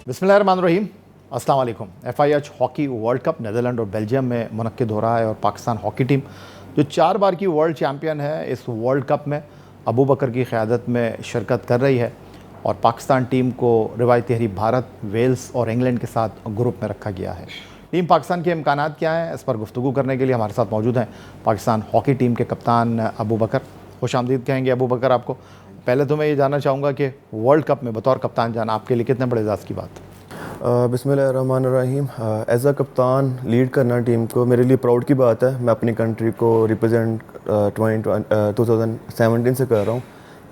बिस्मिल्लाहिर्रहमानिर्रहीम। अस्सलाम वालेकुम। FIH hockey world cup Netherlands और बेल्जियम में मुनक्किद हो रहा है और पाकिस्तान हॉकी टीम जो 4 बार की वर्ल्ड चैम्पियन है इस वर्ल्ड कप में अबू बकर की क़यादत में शिरकत कर रही है और पाकिस्तान टीम को रिवायती हरीफ भारत, वेल्स और इंग्लैंड के साथ ग्रुप में रखा गया है। टीम पाकिस्तान के इम्कानात क्या हैं, इस पर गुफ्तगू करने के लिए हमारे साथ मौजूद हैं पाकिस्तान हॉकी टीम के कप्तान अबू बकर। खुशामदीद कहेंगे अबू बकर आपको। पहले तो मैं ये जानना चाहूँगा कि वर्ल्ड कप में बतौर कप्तान जाना आपके लिए कितने बड़े एजाज़ की बात है? बिस्मिल्लाहिर्रहमानिर्रहीम। एज़ अ कप्तान लीड करना टीम को मेरे लिए प्राउड की बात है। मैं अपनी कंट्री को रिप्रेजेंट 2017 से कर रहा हूँ,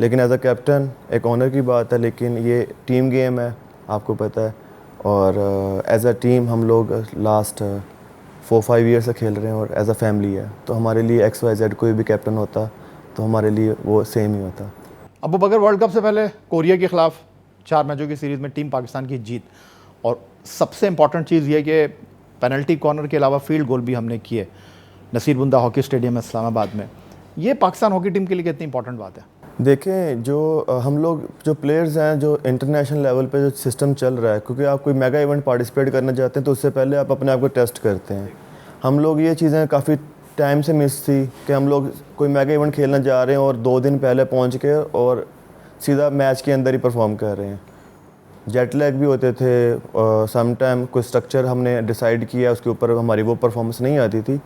लेकिन एज़ अ कैप्टन एक ऑनर की बात है। लेकिन ये टीम गेम है, आपको पता है, और एज़ अ टीम हम लोग लास्ट 4-5 ईयर से खेल रहे हैं और एज़ अ फैमिली है, तो हमारे लिए XYZ कोई भी कैप्टन होता तो हमारे लिए वो सेम ही होता। अबू बकर, वर्ल्ड कप से पहले कोरिया के ख़िलाफ़ 4 मैचों की सीरीज़ में टीम पाकिस्तान की जीत, और सबसे इम्पॉर्टेंट चीज़ ये कि पेनल्टी कॉर्नर के अलावा फील्ड गोल भी हमने किए नसीर बुंदा हॉकी स्टेडियम इस्लामाबाद में। ये पाकिस्तान हॉकी टीम के लिए कितनी इंपॉर्टेंट बात है? देखें, जो हम लोग जो प्लेयर्स हैं, जो इंटरनेशनल लेवल पे जो सिस्टम चल रहा है, क्योंकि आप कोई मेगा इवेंट पार्टिसिपेट करना चाहते हैं तो उससे पहले आप अपने आप को टेस्ट करते हैं। हम लोग ये चीज़ें काफ़ी टाइम से मिस थी कि हम लोग कोई मेगा इवेंट खेलने जा रहे हैं और 2 दिन पहले पहुंच के और सीधा मैच के अंदर ही परफॉर्म कर रहे हैं। जेट लैग भी होते थे, सम टाइम कोई स्ट्रक्चर हमने डिसाइड किया, उसके ऊपर हमारी वो परफॉर्मेंस नहीं आती थी।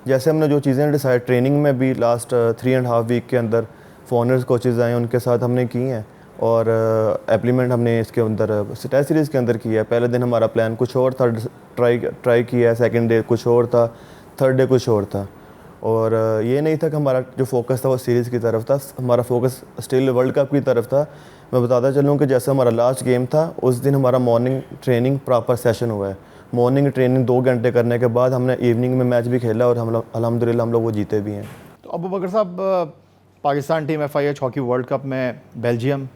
जैसे हमने जो चीज़ें डिसाइड ट्रेनिंग में भी लास्ट 3.5 वीक के अंदर फॉरनर्स कोचेज़ आए, उनके साथ हमने की हैं और एप्लीमेंट हमने इसके अंदर टेस्ट सीरीज़ के अंदर किया है। पहले दिन हमारा प्लान कुछ और था, ट्राई किया है, सेकंड डे कुछ और था, थर्ड डे कुछ और था, और ये नहीं था कि हमारा जो फोकस था वो सीरीज़ की तरफ था। हमारा फोकस स्टिल वर्ल्ड कप की तरफ था। मैं बताता चलूँ कि जैसे हमारा लास्ट गेम था, उस दिन हमारा मॉर्निंग ट्रेनिंग प्रॉपर सेशन हुआ है। मॉर्निंग ट्रेनिंग 2 घंटे करने के बाद हमने इवनिंग में मैच भी खेला और हम लोग अल्हम्दुलिल्लाह हम लोग वो जीते भी हैं। तो अबू बकर साहब, Pakistan team FIH hockey world cup में बेल्जियम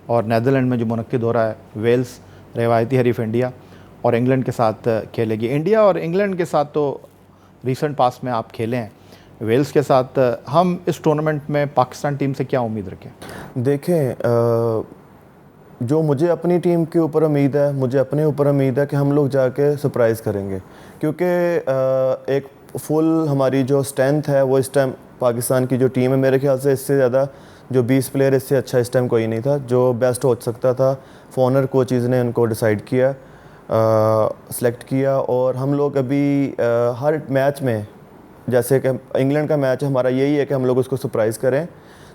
और नीदरलैंड में जो मुनक्किद हो रहा है, वेल्स रिवायती हरीफ इंडिया और इंग्लैंड के साथ खेलेगी। इंडिया और इंग्लैंड के साथ तो रिसेंट पास में आप खेले हैं, वेल्स के साथ हम इस टूर्नामेंट में पाकिस्तान टीम से क्या उम्मीद रखें? देखें, जो मुझे अपनी टीम के ऊपर उम्मीद है, मुझे अपने ऊपर उम्मीद है कि हम लोग जाके सरप्राइज़ करेंगे, क्योंकि एक फुल हमारी जो स्ट्रेंथ है वो इस टाइम पाकिस्तान की जो टीम है, मेरे ख्याल से इससे ज़्यादा जो 20 प्लेयर, इससे अच्छा इस टाइम कोई नहीं था जो बेस्ट हो सकता था। फॉरनर कोचेज़ ने उनको डिसाइड किया, सेलेक्ट किया, और हम लोग अभी हर मैच में, जैसे कि इंग्लैंड का मैच है, हमारा यही है कि हम लोग उसको सरप्राइज़ करें।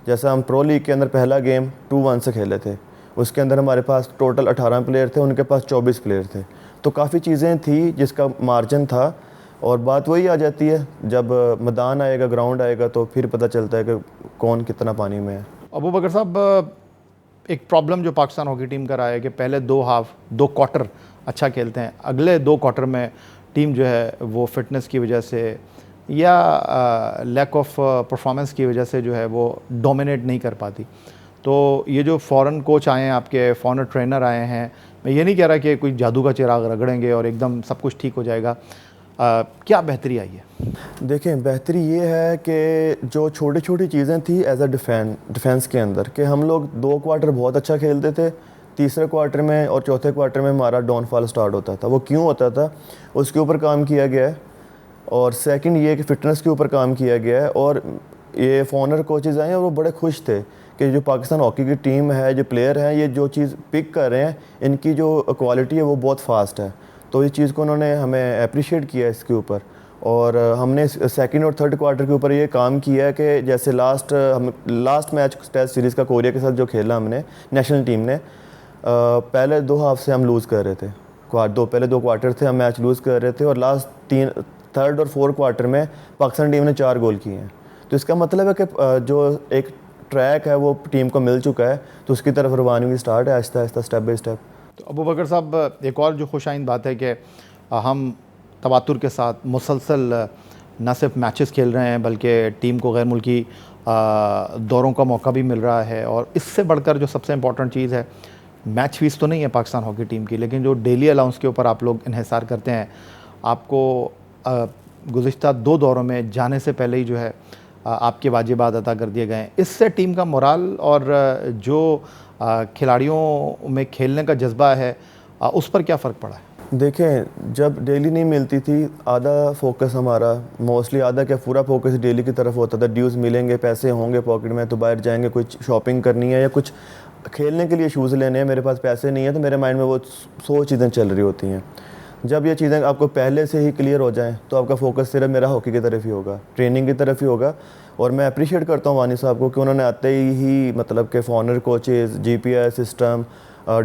जैसे हम प्रो लीग के अंदर पहला गेम 2-1 से खेले थे, उसके अंदर हमारे पास टोटल 18 प्लेयर थे, उनके पास 24 प्लेयर थे, तो काफ़ी चीज़ें थी जिसका मार्जिन था। और बात वही आ जाती है, जब मैदान आएगा, ग्राउंड आएगा, तो फिर पता चलता है कि कौन कितना पानी में है। अबू बकर साहब, एक प्रॉब्लम जो पाकिस्तान हॉकी टीम का रहा है कि पहले 2 क्वार्टर अच्छा खेलते हैं, अगले 2 क्वार्टर में टीम जो है वो फिटनेस की वजह से या लैक ऑफ परफॉर्मेंस की वजह से जो है वो डोमिनेट नहीं कर पाती। तो ये जो फ़ॉरेन कोच आए हैं, आपके फ़ॉरेन ट्रेनर आए हैं, मैं ये नहीं कह रहा कि कोई जादू का चिराग रगड़ेंगे और एकदम सब कुछ ठीक हो जाएगा, क्या बेहतरी आई है? देखें, बेहतरी ये है कि जो छोटी छोटी चीज़ें थी एज अ डिफेंस के अंदर, कि हम लोग 2 क्वार्टर बहुत अच्छा खेलते थे, तीसरे क्वार्टर में और चौथे क्वार्टर में हमारा डाउनफॉल स्टार्ट होता था। वो क्यों होता था, उसके ऊपर काम किया गया है। और सेकंड ये कि फ़िटनेस के ऊपर काम किया गया है, और ये फॉरनर कोचेज़ आए हैं और वो बड़े खुश थे कि जो पाकिस्तान हॉकी की टीम है, जो प्लेयर हैं, ये जो चीज़ पिक कर रहे हैं, इनकी जो क्वालिटी है वो बहुत फास्ट है। तो इस चीज़ को उन्होंने हमें अप्रिशिएट किया इसके ऊपर, और हमने सेकंड और थर्ड क्वार्टर के ऊपर ये काम किया है कि जैसे लास्ट मैच टेस्ट सीरीज़ का कोरिया के साथ जो खेला हमने नेशनल टीम ने, पहले 2 हाफ से हम लूज़ कर रहे थे, पहले 2 क्वार्टर थे हम मैच लूज़ कर रहे थे, और लास्ट थर्ड और फोर्थ क्वार्टर में पाकिस्तान टीम ने 4 गोल किए हैं। तो इसका मतलब है कि जो एक ट्रैक है वो टीम को मिल चुका है, तो उसकी तरफ रवानगी स्टार्ट है Aahista Aahista, step by step. तो अबू बकर साहब, एक और जो खुशाइन बात है कि हम तवातुर के साथ मुसलसल न सिर्फ मैचेस खेल रहे हैं बल्कि टीम को गैर मुल्की दौरों का मौका भी मिल रहा है, और इससे बढ़कर जो सबसे इम्पॉर्टेंट चीज़ है, मैच फीस तो नहीं है पाकिस्तान हॉकी टीम की, लेकिन जो डेली अलाउंस के ऊपर आप लोग इन्हिसार करते हैं, आपको गुज़िश्ता 2 दौरों में जाने से पहले ही जो है आपके वाजिबात अदा कर दिए गए हैं। इससे टीम का मोराल और जो खिलाड़ियों में खेलने का जज्बा है उस पर क्या फ़र्क पड़ा है? देखें, जब डेली नहीं मिलती थी, आधा फोकस हमारा, मोस्टली आधा क्या पूरा फोकस डेली की तरफ होता था। ड्यूज़ मिलेंगे, पैसे होंगे पॉकेट में तो बाहर जाएंगे, कुछ शॉपिंग करनी है या कुछ खेलने के लिए शूज़ लेने हैं, मेरे पास पैसे नहीं है, तो मेरे माइंड में वो 100 चीज़ें चल रही होती हैं। जब ये चीज़ें आपको पहले से ही क्लियर हो जाएं तो आपका फोकस सिर्फ मेरा हॉकी की तरफ ही होगा, ट्रेनिंग की तरफ ही होगा। और मैं अप्रिशिएट करता हूँ वानी साहब को कि उन्होंने आते ही मतलब कि foreigner coaches, GPS system,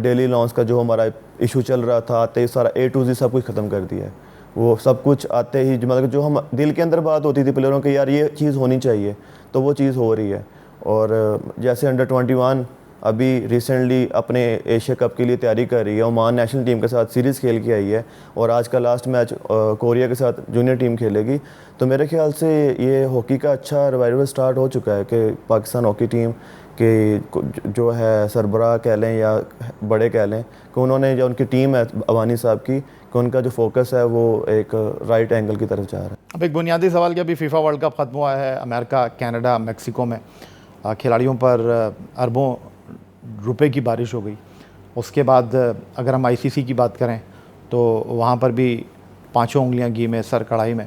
daily launch का जो हमारा इशू चल रहा था, आते ही सारा A to Z सब कुछ ख़त्म कर दिया है। वो सब कुछ आते ही मतलब जो हम दिल के अंदर बात होती थी प्लेयरों की, यार ये चीज़ होनी चाहिए, तो वो चीज़ हो रही है। और जैसे अंडर 21 अभी रिसेंटली अपने एशिया कप के लिए तैयारी कर रही है, ओमान नेशनल टीम के साथ सीरीज़ खेल के आई है और आज का लास्ट मैच कोरिया के साथ जूनियर टीम खेलेगी। तो मेरे ख्याल से ये हॉकी का अच्छा रिवाइवल स्टार्ट हो चुका है कि पाकिस्तान हॉकी टीम के जो है सरबराह कह लें या बड़े कह लें कि उन्होंने जो उनकी टीम है अवानी साहब की, कि उनका जो फोकस है वो एक राइट एंगल की तरफ जा रहा है। अब एक बुनियादी सवाल कि अभी फीफा वर्ल्ड कप ख़त्म हुआ है, अमेरिका, कनाडा, मेक्सिको में खिलाड़ियों पर अरबों रुपए की बारिश हो गई। उसके बाद अगर हम आईसीसी की बात करें तो वहाँ पर भी पाँचों उंगलियाँ घी में, सर कढ़ाई में।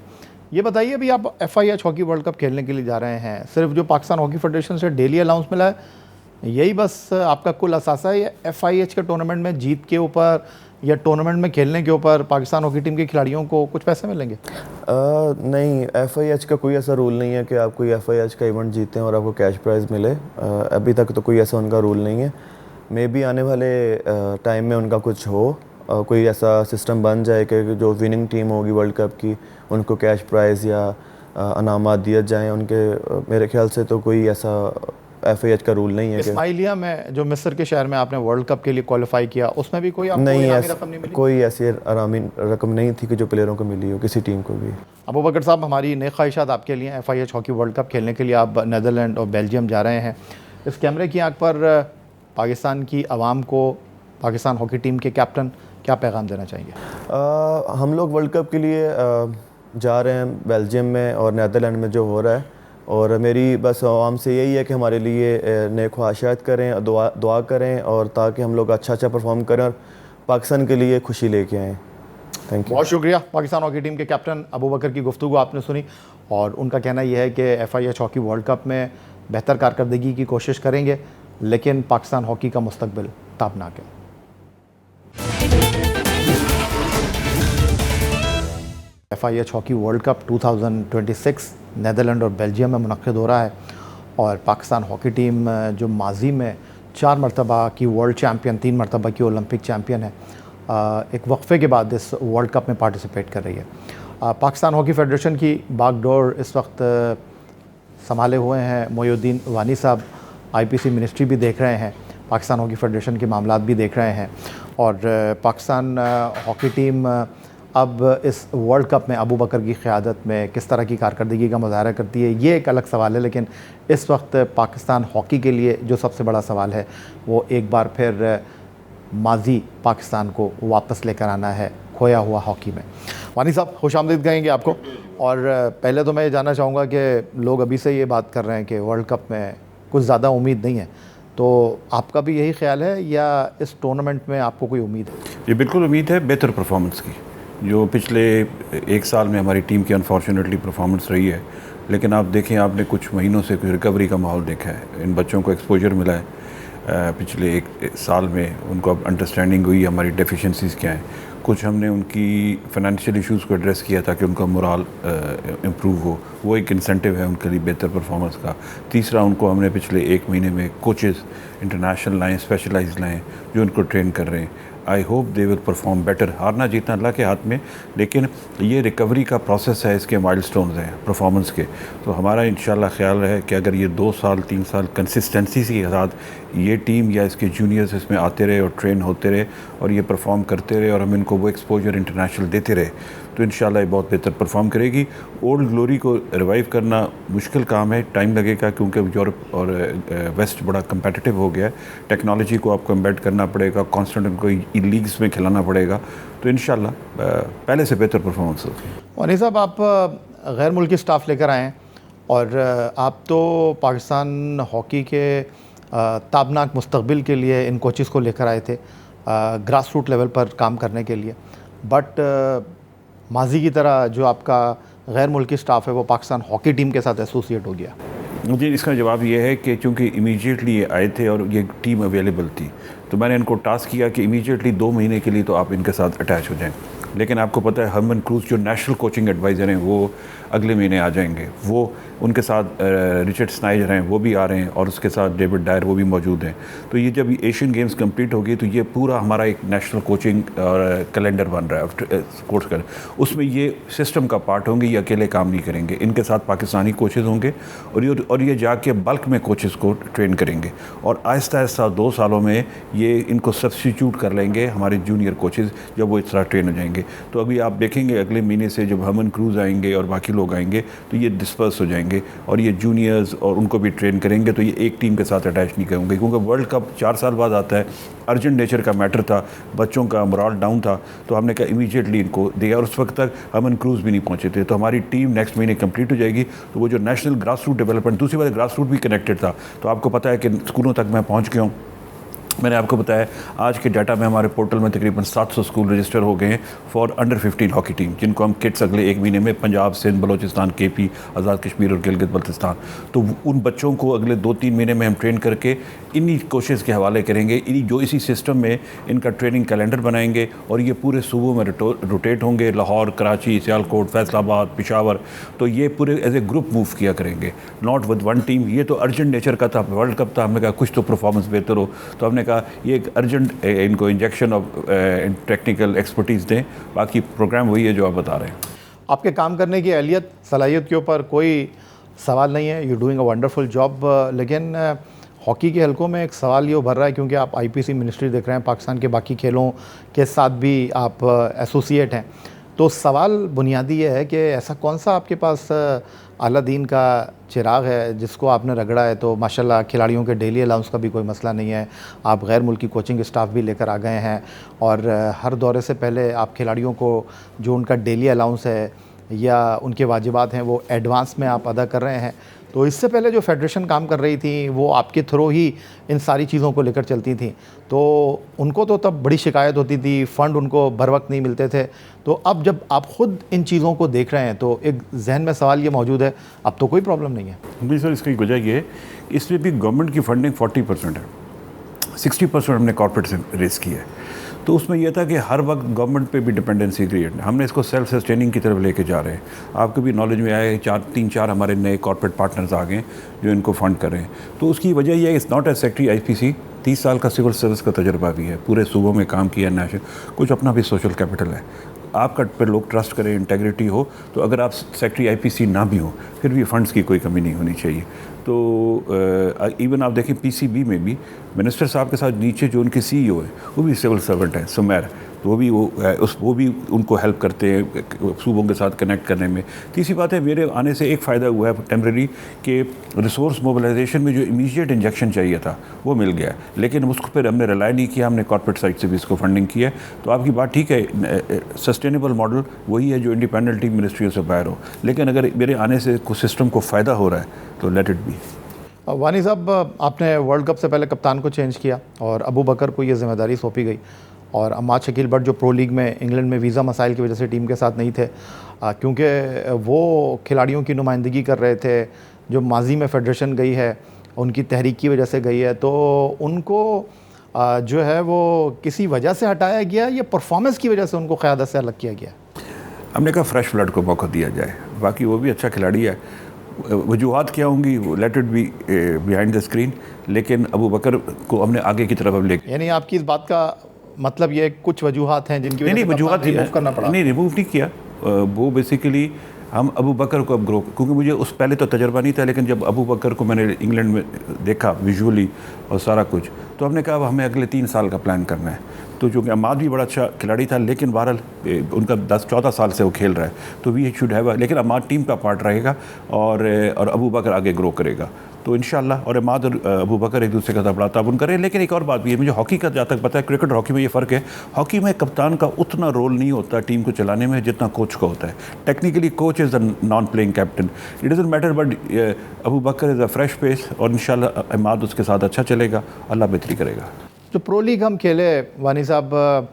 ये बताइए, अभी आप FIH हॉकी वर्ल्ड कप खेलने के लिए जा रहे हैं, सिर्फ जो पाकिस्तान हॉकी फेडरेशन से डेली अलाउंस मिला है यही बस आपका कुल असासा है, या FIH के टूर्नामेंट में जीत के ऊपर या टूर्नामेंट में खेलने के ऊपर पाकिस्तान हॉकी टीम के खिलाड़ियों को कुछ पैसे मिलेंगे? नहीं, FIH का कोई ऐसा रूल नहीं है कि आप कोई FIH का इवेंट जीतें और आपको कैश प्राइज़ मिले। अभी तक तो कोई ऐसा उनका रूल नहीं है। मे बी आने वाले टाइम में उनका कुछ हो, कोई ऐसा सिस्टम बन जाए कि जो विनिंग टीम होगी वर्ल्ड कप की उनको कैश प्राइज़ या अनामात दिए जाएँ उनके। मेरे ख्याल से तो कोई ऐसा FIH का रूल नहीं है। इस्माइलिया में जो मिस्र के शहर में आपने वर्ल्ड कप के लिए क्वालिफाई किया, उसमें भी कोई आपको नहीं, रकम नहीं मिली? कोई ऐसी अरामी रकम नहीं थी कि जो प्लेयरों को मिली हो, किसी टीम को भी। अबू बकर साहब, हमारी नई ख्वाहिशात आपके लिए, FIH हॉकी वर्ल्ड कप खेलने के लिए आप नीदरलैंड और बेल्जियम जा रहे हैं। इस कैमरे की आंख पर पाकिस्तान की आवाम को पाकिस्तान हॉकी टीम के कैप्टन क्या पैगाम देना चाहेंगे? हम लोग वर्ल्ड कप के लिए जा रहे हैं बेल्जियम में और नीदरलैंड में जो हो रहा है, और मेरी बस आवाम से यही है कि हमारे लिए नेक ख्वाहिशात करें, दुआ करें, और ताकि हम लोग अच्छा परफॉर्म करें और पाकिस्तान के लिए खुशी लेके आएँ। Thank you. बहुत शुक्रिया। पाकिस्तान हॉकी टीम के कैप्टन अबू बकर की गुफ्तगू आपने सुनी, और उनका कहना यह है कि FIH हॉकी वर्ल्ड कप में बेहतर कारकर्दगी की कोशिश करेंगे, लेकिन पाकिस्तान हॉकी का मुस्तकबिल ताबनाक है। FIH hockey world cup 2026 Netherlands और बेल्जियम में मुनक़्क़िद हो रहा है, और पाकिस्तान हॉकी टीम जो माजी में 4 मरतबा की वर्ल्ड चैम्पियन, 3 मरतबा की ओलंपिक चैम्पियन है, एक वक्फ़े के बाद इस वर्ल्ड कप में पार्टिसिपेट कर रही है। पाकिस्तान हॉकी फेडरेशन की बागडोर इस वक्त संभाले हुए हैं मोयुद्दीन वानी साहब। IPC मिनिस्ट्री भी देख रहे हैं, पाकिस्तान हॉकी फेडरेशन के मामलात भी देख रहे हैं, और पाकिस्तान हॉकी टीम अब इस वर्ल्ड कप में अबू बकर की क़यादत में किस तरह की कारकर्दगी का मुज़ाहरा करती है, ये एक अलग सवाल है। लेकिन इस वक्त पाकिस्तान हॉकी के लिए जो सबसे बड़ा सवाल है वो एक बार फिर माजी पाकिस्तान को वापस लेकर आना है खोया हुआ हॉकी में। वानी साहब, खुशामदीद कहेंगे आपको। और पहले तो मैं ये जानना चाहूँगा कि लोग अभी से ये बात कर रहे हैं कि वर्ल्ड कप में कुछ ज़्यादा उम्मीद नहीं है, तो आपका भी यही ख्याल है या इस टूर्नामेंट में आपको कोई उम्मीद है? ये बिल्कुल उम्मीद है बेहतर परफॉर्मेंस की। जो पिछले 1 साल में हमारी टीम की अनफॉर्चुनेटली परफॉर्मेंस रही है, लेकिन आप देखें, आपने कुछ महीनों से कुछ रिकवरी का माहौल देखा है। इन बच्चों को एक्सपोजर मिला है पिछले 1 साल में, उनको अब अंडरस्टैंडिंग हुई हमारी डेफिशिएंसीज़ क्या हैं। कुछ हमने उनकी फाइनेंशियल इश्यूज़ को एड्रेस किया ताकि उनका मोराल इम्प्रूव हो, वो एक इंसेंटिव है उनके लिए बेहतर परफॉर्मेंस का। तीसरा, उनको हमने पिछले 1 महीने में कोचेज़ इंटरनेशनल लाएँ, स्पेशलाइज लाएँ, जो उनको ट्रेन कर रहे हैं। I hope they will perform better. हारना जीतना अल्लाह के हाथ में, लेकिन ये रिकवरी का प्रोसेस है, इसके माइलस्टोन्स हैं परफॉर्मेंस के। तो हमारा इंशाल्लाह ख्याल है कि अगर ये 2 साल 3 साल कंसिस्टेंसी के साथ ये टीम या इसके जूनियर्स इसमें आते रहे और ट्रेन होते रहे और ये परफॉर्म करते रहे और हम इनको वो एक्सपोजर इंटरनेशनल देते रहे, तो इंशाल्लाह ये बहुत बेहतर परफॉर्म करेगी। ओल्ड ग्लोरी को रिवाइव करना मुश्किल काम है, टाइम लगेगा, क्योंकि यूरोप और वेस्ट बड़ा कम्पेटिटिव हो गया है। टेक्नोलॉजी को आपको एम्बेड करना पड़ेगा, कॉन्स्टेंट उनको लीग्स में खिलाना पड़ेगा, तो इंशाल्लाह पहले से बेहतर परफॉर्मेंस होगी। वानी साहब, आप गैर मुल्की स्टाफ लेकर आए हैं, और आप तो पाकिस्तान हॉकी के ताबनाक मुस्तकबिल के लिए इन कोचेज़ को लेकर आए थे, ग्रास रूट लेवल पर काम करने के लिए, बट माजी की तरह जो आपका गैर मुल्की स्टाफ है वो पाकिस्तान हॉकी टीम के साथ एसोसिएट हो गया। मुझे इसका जवाब ये है कि चूँकि इमीडिएटली ये आए थे और ये टीम अवेलेबल थी, तो मैंने इनको टास्क किया कि इमीडिएटली 2 महीने के लिए तो आप इनके साथ अटैच हो जाएं। लेकिन आपको पता है हरमन क्रूज जो नेशनल कोचिंग एडवाइज़र हैं वो अगले महीने आ जाएंगे, वो उनके साथ रिचर्ड स्नाइडर हैं वो भी आ रहे हैं, और उसके साथ डेविड डायर वो भी मौजूद हैं। तो ये जब एशियन गेम्स कंप्लीट होगी तो ये पूरा हमारा एक नेशनल कोचिंग और कैलेंडर बन रहा है स्पोर्ट्स का, उसमें ये सिस्टम का पार्ट होंगे, ये अकेले काम नहीं करेंगे, इनके साथ पाकिस्तानी कोचेज़ होंगे और ये जाके बल्क में कोचेज़ को ट्रेन करेंगे, और आहिस्ता आहिस्ता 2 सालों में ये इनको सब्स्टिट्यूट कर लेंगे हमारे जूनियर कोचेज़ जब वो इस तरह ट्रेन हो जाएंगे। तो अभी आप देखेंगे अगले महीने से जब हरमन क्रूज आएंगे और बाकी लोग आएंगे तो ये डिस्पर्स हो जाएंगे और ये जूनियर्स और उनको भी ट्रेन करेंगे, तो ये एक टीम के साथ अटैच नहीं करेंगे, क्योंकि वर्ल्ड कप 4 साल बाद आता है, अर्जेंट नेचर का मैटर था, बच्चों का मोरल डाउन था, तो हमने कहा इमीडिएटली इनको दिया, और उस वक्त तक हरमन क्रूज भी नहीं पहुंचे थे। तो हमारी टीम नेक्स्ट महीने कंप्लीट हो जाएगी, तो वो जो नेशनल ग्रास रूट डेवलपमेंट, दूसरी बात ग्रास रूट भी कनेक्टेड था, तो आपको पता है कि स्कूलों तक मैं पहुँच गया हूँ। मैंने आपको बताया आज के डाटा में हमारे पोर्टल में तकरीबन 700 स्कूल रजिस्टर हो गए हैं फॉर अंडर 15 हॉकी टीम, जिनको हम किट्स अगले 1 महीने में पंजाब, सिंध, बलोचिस्तान, KP, आज़ाद कश्मीर और गिलगित बल्तिस्तान, तो उन बच्चों को अगले 2-3 महीने में हम ट्रेन करके इन्हीं कोचेज़ के हवाले करेंगे, इसी सिस्टम में इनका ट्रेनिंग कैलेंडर बनाएंगे, और ये पूरे सूबों में रोटेट होंगे, लाहौर, कराची, सियालकोट, फैसलाबाद, पेशावर, तो ये पूरे एज ए ग्रुप मूव किया करेंगे, नॉट विद वन टीम। ये तो अर्जेंट नेचर का था, वर्ल्ड कप था, हमने कहा कुछ तो परफॉर्मेंस बेहतर हो, तो हमने कहा ये एक अर्जेंट इनको इंजेक्शन ऑफ टेक्निकल एक्सपर्टीज़ दें, बाकी प्रोग्राम वही है जो आप बता रहे हैं। आपके काम करने की अहलियत सलाहियत के ऊपर कोई सवाल नहीं है, you doing a wonderful job, लेकिन हॉकी के हलकों में एक सवाल ये उभर रहा है, क्योंकि आप IPC मिनिस्ट्री देख रहे हैं, पाकिस्तान के बाकी खेलों के साथ भी आप एसोसिएट हैं, तो सवाल बुनियादी ये है कि ऐसा कौन सा आपके पास आला दीन का चिराग है जिसको आपने रगड़ा है, तो माशाल्लाह खिलाड़ियों के डेली अलाउंस का भी कोई मसला नहीं है, आप गैर मुल्की कोचिंग स्टाफ भी लेकर आ गए हैं, और हर दौरे से पहले आप खिलाड़ियों को जो उनका डेली अलाउंस है या उनके वाजिबात हैं वो एडवांस में आप अदा कर रहे हैं। तो इससे पहले जो फेडरेशन काम कर रही थी वो आपके थ्रू ही इन सारी चीज़ों को लेकर चलती थी, तो उनको तो तब बड़ी शिकायत होती थी, फ़ंड उनको बर वक्त नहीं मिलते थे, तो अब जब आप ख़ुद इन चीज़ों को देख रहे हैं तो एक जहन में सवाल ये मौजूद है, अब तो कोई प्रॉब्लम नहीं है। जी सर, इसकी वजह ये है इसमें भी गवर्नमेंट की फंडिंग 40% है, 60% हमने कॉर्पोरेट से रेस की है, तो उसमें यह था कि हर वक्त गवर्नमेंट पे भी डिपेंडेंसी क्रिएट, हमने इसको सेल्फ सस्टेनिंग की तरफ लेके जा रहे हैं। आपको भी नॉलेज में आया है 3-4 हमारे नए कॉर्पोरेट पार्टनर्स आ गए जो इनको फंड कर रहे हैं, तो उसकी वजह यह है it's not as secretary IPC 30 साल का सिविल सर्विस का तजुर्बा भी है, पूरे सूबों में काम किया, नेशनल कुछ अपना भी सोशल कैपिटल है, आपका पर लोग ट्रस्ट करें, इंटेग्रिटी हो, तो अगर आप सेक्रेटरी IPC ना भी हो फिर भी फंड्स की कोई कमी नहीं होनी चाहिए। तो इवन आप देखें PCB में भी मिनिस्टर साहब के साथ नीचे जो उनके CEO है वो भी सिविल सर्वेंट है, सुमेर, तो वो भी उनको हेल्प करते हैं सूबों के साथ कनेक्ट करने में। तीसरी बात है मेरे आने से एक फ़ायदा हुआ है टेम्परेरी कि रिसोर्स मोबिलाइजेशन में जो इमीडिएट इंजेक्शन चाहिए था वो मिल गया, लेकिन उसको फिर हमने रिलाई नहीं किया, हमने कॉर्पोरेट साइड से भी इसको फंडिंग किया। तो आपकी बात ठीक है, सस्टेनेबल मॉडल वही है जो इंडिपेंडेंटली मिनिस्ट्रियों से बाहर हो, लेकिन अगर मेरे आने से कुछ सिस्टम को फ़ायदा हो रहा है तो लेट इट बी। वानी साहब, आपने वर्ल्ड कप से पहले कप्तान को चेंज किया और अबू बकर को ये जिम्मेदारी सौंपी गई, और अम्माद शकील भट्ट जो प्रो लीग में इंग्लैंड में वीज़ा मसाइल की वजह से टीम के साथ नहीं थे, क्योंकि वो खिलाड़ियों की नुमाइंदगी कर रहे थे जो माजी में फेडरेशन गई है उनकी तहरीक की वजह से गई है, तो उनको जो है वो किसी वजह से हटाया गया या परफॉर्मेंस की वजह से उनको क़यादत से अलग किया गया? हमने कहा फ्रेश ब्लड को मौका दिया जाए, बाकी वो भी अच्छा खिलाड़ी है, वजूहत क्या होंगी let it be behind the screen, लेकिन अबू बकर को हमने आगे की तरफ अब ले, यानी आपकी इस बात का मतलब ये कुछ वजूहत हैं जिनकी नहीं वजूहत रिमूव करना पड़ा? नहीं रिमूव नहीं किया, वो बेसिकली हम अबू बकर को अब ग्रो, क्योंकि मुझे उस पहले तो तजर्बा नहीं था, लेकिन जब अबू बकर को मैंने इंग्लैंड में देखा विजुअली और सारा कुछ, तो हमने कहा अब हमें अगले 3 साल का प्लान करना है। तो चूँकि अम्माद भी बड़ा अच्छा खिलाड़ी था, लेकिन बहरहाल उनका 10-14 साल से वो खेल रहा है, तो वी शुड हैव, लेकिन अम्माद टीम का पार्ट रहेगा और अबू बकर आगे ग्रो करेगा, तो इंशाल्लाह। और अम्माद और अबू बकर एक दूसरे का बड़ा ताबन करें। लेकिन एक और बात भी है, मुझे हॉकी का जहाँ तक पता है, क्रिकेट और हॉकी में ये फ़र्क है, हॉकी में कप्तान का उतना रोल नहीं होता टीम को चलाने में जितना कोच का होता है। Technically coach is the non playing captain, it doesn't matter, but Abu Bakar is a fresh face और इंशाल्लाह अम्माद उसके साथ अच्छा चलेगा, अल्लाह बेहतरी करेगा। जो प्रो लीग हम खेले वानी साहब,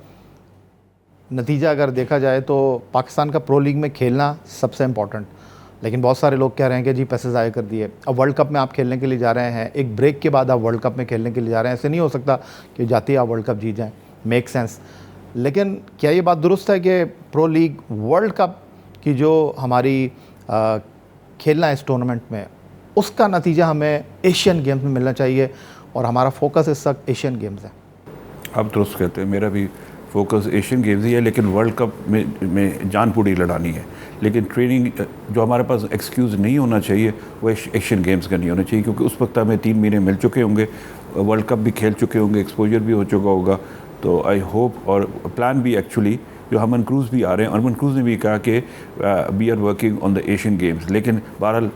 नतीजा अगर देखा जाए तो पाकिस्तान का प्रो लीग में खेलना सबसे इम्पॉर्टेंट, लेकिन बहुत सारे लोग कह रहे हैं कि जी पैसे ज़ाया कर दिए। अब वर्ल्ड कप में आप खेलने के लिए जा रहे हैं, एक ब्रेक के बाद आप वर्ल्ड कप में खेलने के लिए जा रहे हैं, ऐसे नहीं हो सकता कि जाते ही आप वर्ल्ड कप जीत जाएँ, मेक सेंस। लेकिन क्या ये बात दुरुस्त है कि प्रो लीग वर्ल्ड कप की जो हमारी खेलना है इस टूर्नामेंट में, उसका नतीजा हमें एशियन गेम्स में मिलना चाहिए और हमारा फोकस इस वक्त एशियन गेम्स है? आप दुरुस्त कहते हैं, मेरा भी फोकस एशियन गेम्स ही है, लेकिन वर्ल्ड कप में जान पूरी लड़ानी है। लेकिन ट्रेनिंग जो हमारे पास एक्सक्यूज़ नहीं होना चाहिए वो एशियन गेम्स का नहीं होना चाहिए, क्योंकि उस वक्त हमें 3 महीने मिल चुके होंगे, वर्ल्ड कप भी खेल चुके होंगे, एक्सपोजर भी हो चुका होगा। तो आई होप, और प्लान भी एक्चुअली जो हरमन क्रूज़ भी आ रहे हैं, हरमन क्रूज़ ने भी कहा कि we are working on the Asian games. लेकिन बहरहाल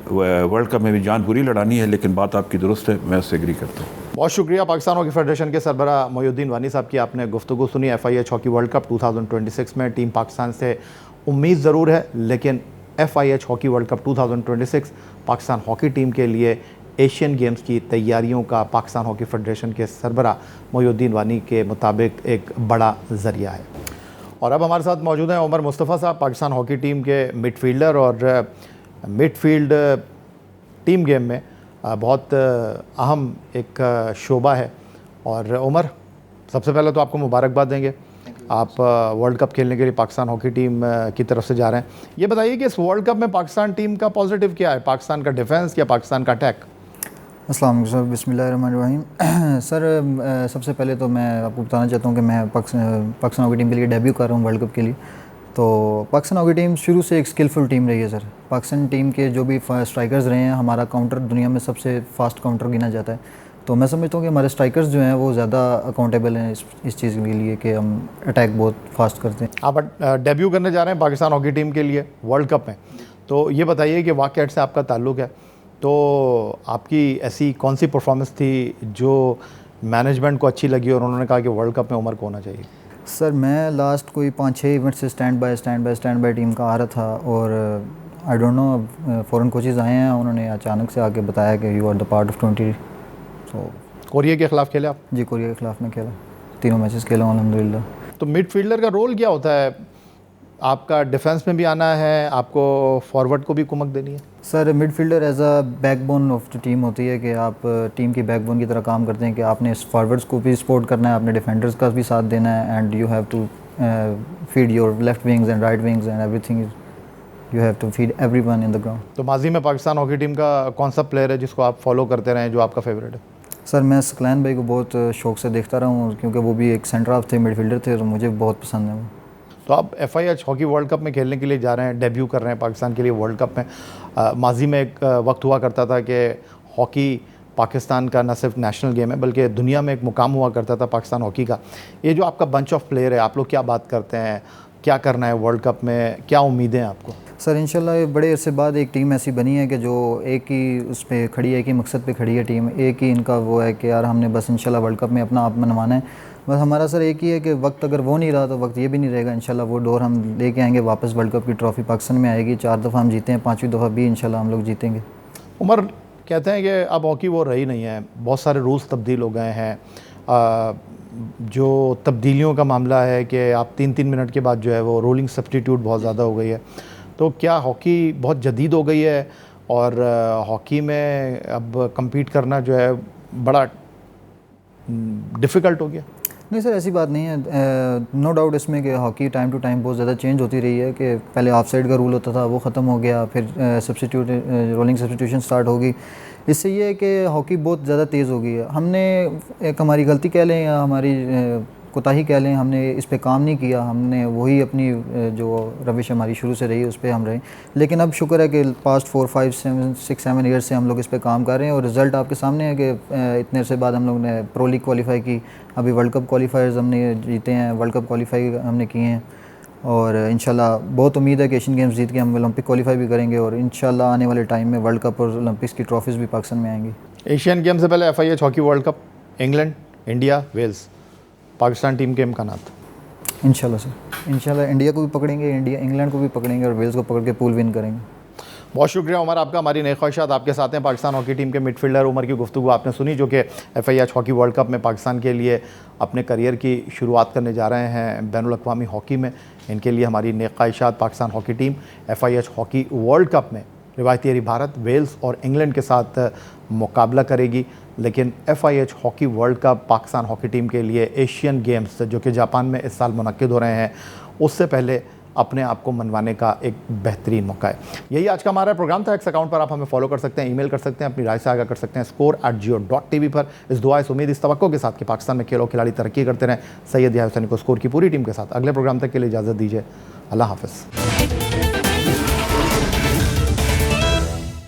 वर्ल्ड कप में भी जान पूरी लड़ानी है, लेकिन बात आपकी दुरुस्त है, मैं उससे एग्री करता हूँ। बहुत शुक्रिया पाकिस्तान हॉकी फेडरेशन के सरबराह मोइनुद्दीन वानी साहब की, आपने गुफ्तगू सुनी। FIH हॉकी वर्ल्ड कप 2026 में टीम पाकिस्तान से उम्मीद ज़रूर है, लेकिन FIH hockey world cup 2026 Pakistan hockey team के लिए एशियन गेम्स की तैयारियों का पाकिस्तान हॉकी फेडरेशन के सरबराह मोइनुद्दीन वानी के मुताबिक एक बड़ा ज़रिया है। और अब हमारे साथ मौजूद हैं उमर मुस्तफ़ा साहब, पाकिस्तान हॉकी टीम के मिडफील्डर, और मिडफील्ड टीम गेम में बहुत अहम एक शोबा है। और उमर, सबसे पहले तो आपको मुबारकबाद देंगे, आप वर्ल्ड कप खेलने के लिए पाकिस्तान हॉकी टीम की तरफ से जा रहे हैं। ये बताइए कि इस वर्ल्ड कप में पाकिस्तान टीम का पॉजिटिव क्या है, पाकिस्तान का डिफेंस या पाकिस्तान का अटैक? अस्सलाम वालेकुम सर, बिस्मिल्लाहिर्रहमानिर्रहीम। सर सबसे पहले तो मैं आपको बताना चाहता हूँ कि मैं पाकिस्तान हॉकी टीम के लिए डेब्यू कर रहा हूँ वर्ल्ड कप के लिए। तो पाकिस्तान हॉकी टीम शुरू से एक स्किलफुल टीम रही है सर। पाकिस्तान टीम के जो भी स्ट्राइकर्स रहे हैं, हमारा काउंटर दुनिया में सबसे फास्ट काउंटर गिना जाता है। तो मैं समझता हूँ कि हमारे स्ट्राइकर्स जो हैं वो ज़्यादा अकाउंटेबल हैं इस चीज़ के लिए कि हम अटैक बहुत फास्ट करते हैं। आप डेब्यू करने जा रहे हैं पाकिस्तान हॉकी टीम के लिए वर्ल्ड कप में, तो ये बताइए कि वाक़ईत से आपका ताल्लुक़ है, तो आपकी ऐसी कौन सी परफॉर्मेंस थी जो मैनेजमेंट को अच्छी लगी और उन्होंने कहा कि वर्ल्ड कप में उमर को होना चाहिए? सर मैं लास्ट कोई 5-6 इवेंट से स्टैंड बाय टीम का आ रहा था, और आई डोंट नो, अब फ़ॉरेन कोचेज़ आए हैं, उन्होंने अचानक से आके बताया कि you are the part of 20। तो कोरिया के ख़िलाफ़ खेले आप? जी, कोरिया के ख़िलाफ़ में खेला, 3 मैचेस खेला हूँ अल्हम्दुलिल्लाह। तो मिडफील्डर का रोल क्या होता है? आपका डिफेंस में भी आना है, आपको फॉरवर्ड को भी कुमक देनी है? Sir midfielder as a backbone of the team होती है कि आप टीम की बैकबोन की तरह काम करते हैं कि आपने फॉरवर्ड्स को भी सपोर्ट करना है, आपने डिफेंडर्स का भी साथ देना है, and you have to feed your left wings and right wings and everything, you have to feed everyone in the ground. तो माजी में पाकिस्तान हॉकी टीम का कौन सा प्लेयर है जिसको आप फॉलो करते रहे, जो आपका फेवरेट है? सर मैं सकलैन भाई को बहुत शौक से देखता रहा हूँ, क्योंकि वो भी एक सेंटर हाफ थे, मिडफील्डर थे, तो मुझे बहुत पसंद है वो। तो आप FIH हॉकी वर्ल्ड कप में खेलने के लिए जा रहे हैं, डेब्यू कर रहे हैं पाकिस्तान के लिए वर्ल्ड कप में। माजी में एक वक्त हुआ करता था कि हॉकी पाकिस्तान का न सिर्फ नेशनल गेम है बल्कि दुनिया में एक मुकाम हुआ करता था पाकिस्तान हॉकी का। ये जो आपका बंच ऑफ प्लेयर है, आप लोग क्या बात करते हैं, क्या करना है वर्ल्ड कप में, क्या उम्मीदें हैं आपको? सर इंशाल्लाह बड़े अरसे बाद एक टीम ऐसी बनी है कि जो एक ही उस पर खड़ी है, एक ही मकसद पे खड़ी है टीम, एक ही इनका वो है कि यार हमने बस इंशाल्लाह वर्ल्ड कप में अपना आप मनवाना है। बस हमारा सर एक ही है कि वक्त अगर वो नहीं रहा तो वक्त ये भी नहीं रहेगा। इंशाल्लाह वो दौर हम लेके आएंगे वापस, वर्ल्ड कप की ट्रॉफ़ी पाकिस्तान में आएगी, 4 दफ़ा हम जीते हैं, 5वीं दफ़ा भी इंशाल्लाह हम लोग जीतेंगे। उमर कहते हैं कि अब हॉकी वो रही नहीं है, बहुत सारे रूल्स तब्दील हो गए हैं, जो तब्दीलियों का मामला है कि आप 3-3 मिनट के बाद जो है वो रोलिंग सब्स्टिट्यूट बहुत ज़्यादा हो गई है। तो क्या हॉकी बहुत जदीद हो गई है और हॉकी में अब कम्पीट करना जो है बड़ा डिफ़िकल्ट हो गया? नहीं सर, ऐसी बात नहीं है, नो डाउट इसमें कि हॉकी टाइम टू टाइम बहुत ज़्यादा चेंज होती रही है कि पहले ऑफ साइड का रूल होता था, वो ख़त्म हो गया, फिर सब्स्टिट्यूट रोलिंग सब्स्टिट्यूशन स्टार्ट होगी। इससे ये है कि हॉकी बहुत ज़्यादा तेज़ हो गई है। हमने एक हमारी गलती कह लें या हमारी कोताही कह लें, हमने इस पे काम नहीं किया, हमने वही अपनी जो रविश हमारी शुरू से रही उस पर हम रहे। लेकिन अब शुक्र है कि पास्ट 4, 5, 6, 7 ईयर्स से हम लोग इस पे काम कर रहे हैं और रिज़ल्ट आपके सामने है कि इतने अरसे बाद हम लोग ने प्रो लीग क्वालिफाई की, अभी वर्ल्ड कप क्वालिफायर्स हमने जीते हैं, वर्ल्ड कप क्वालिफाई हमने किए हैं, और इंशाल्लाह बहुत उम्मीद है कि एशियन गेम्स जीत के हम ओलंपिक क्वालिफाई भी करेंगे, और इंशाल्लाह आने वाले टाइम में वर्ल्ड कप और ओलंपिक्स की ट्रॉफीज़ भी पाकिस्तान में आएंगी। एशियन गेम से पहले FIH hockey world cup, England, India, Wales, Pakistan team के इम्कानात? इंशाल्लाह सर, इंशाल्लाह इंडिया को भी पकड़ेंगे, इंडिया इंग्लैंड को भी पकड़ेंगे और वेल्स को पकड़ के पूल विन करेंगे। बहुत शुक्रिया उमर आपका। हमारी नई ख्वाहिशात आपके साथ हैं। पाकिस्तान हॉकी टीम के मिडफील्डर उमर की गुफ्तगू आपने सुनी, जो कि FIH हॉकी वर्ल्ड कप में पाकिस्तान के लिए अपने करियर की शुरुआत करने जा रहे हैं बैनुल अक़वामी हॉकी में। इनके लिए हमारी नई ख्वाहिशात। Pakistan hockey team FIH hockey world cup में रिवायती भारत, वेल्स और इंग्लैंड के साथ मुकाबला करेगी। लेकिन FIH hockey world cup Pakistan hockey team के लिए एशियन गेम्स जो कि जापान में इस साल मुनक्किद हो रहे हैं, उससे पहले अपने आप को मनवाने का एक बेहतरीन मौका है। यही आज का हमारा प्रोग्राम था। एक्स अकाउंट पर आप हमें फॉलो कर सकते हैं, ईमेल कर सकते हैं, अपनी राय से आगाह कर सकते हैं score@jio.tv पर। इस दुआ, इस उम्मीद, इस तवक्को के साथ कि पाकिस्तान में खेल और खिलाड़ी तरक्की करते रहें। सैयद याहिया हुसैनी को स्कोर की पूरी टीम के साथ अगले प्रोग्राम तक के लिए इजाज़त दीजिए। अल्लाह हाफ़िज़।